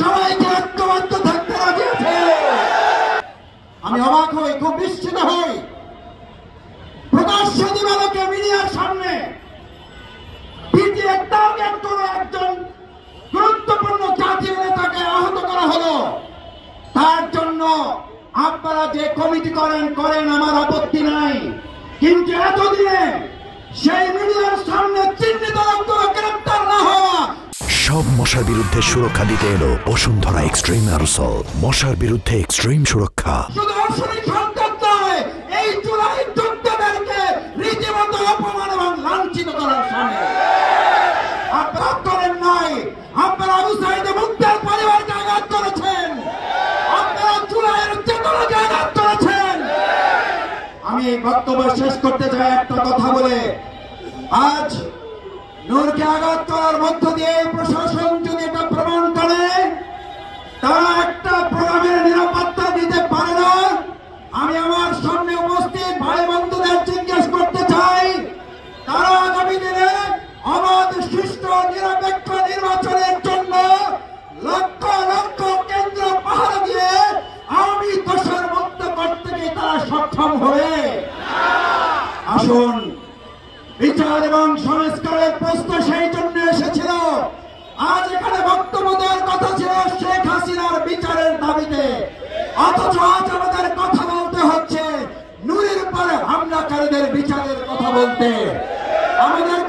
সবাইকে ঐক্যবদ্ধ থাকতে রাজি আছে। আমি অবাক হই, খুব বিস্মিত হই, প্রকাশ্য দিবালোকে মিডিয়ার সামনে পিটিএর টার্গেট করে একজন গুরুত্বপূর্ণ জাতীয় নেতাকে আহত করা হলো। তার জন্য আপনারা যে কমিটি করেন আমার আপত্তি নাই, কিন্তু এতদিনে সেই মিডিয়ার সামনে চিহ্নিত লোকগুলো গ্রেপ্তার না হওয়া। সব মশার বিরুদ্ধে সুরক্ষা দিতে এলো বসুন্ধরা এক্সট্রিম অ্যারোসল। মশার বিরুদ্ধে এক্সট্রিম সুরক্ষা। শুধু অসুরিক সন্তান নয়, এই জুলাই যোদ্ধাদেরকে রীতিমতো অপমান এবং লাঞ্ছিত করার সামনে আপনারা করেন নাই। আপনারা আবু সাঈদ মুগ্ধের পরিবারকে আঘাত করেছেন, আপনারা জুলাইয়ের চেতনাকে আঘাত করেছেন। আমি বক্তব্য শেষ করতে চাই একটা কথা বলে। আজ নূরকে আঘাত করার মধ্য দিয়ে প্রশাসন যদি এটা প্রমাণ করে তারা একটা প্রোগ্রামের নিরাপত্তা দিতে পারে না, আমি আমার সামনে উপস্থিত ভাই বন্ধুদের জিজ্ঞেস করতে চাই, তারা আগামী দিনে অবাধ সুষ্ঠু নিরপেক্ষ নির্বাচনের জন্য লক্ষ লক্ষ কেন্দ্র পাহারা দিয়ে আওয়ামী দোষের মুক্ত করতে গিয়ে তারা সক্ষম হবে। আসুন, বিচার এবং সংস্কারের প্রশ্ন সেই জন্য এসেছিল। আজ এখানে বক্তব্য দেওয়ার কথা ছিল শেখ হাসিনার বিচারের দাবিতে, অথচ আজ আমাদের কথা বলতে হচ্ছে নূরের উপরে হামলাকারীদের বিচারের কথা বলতে। আমাদের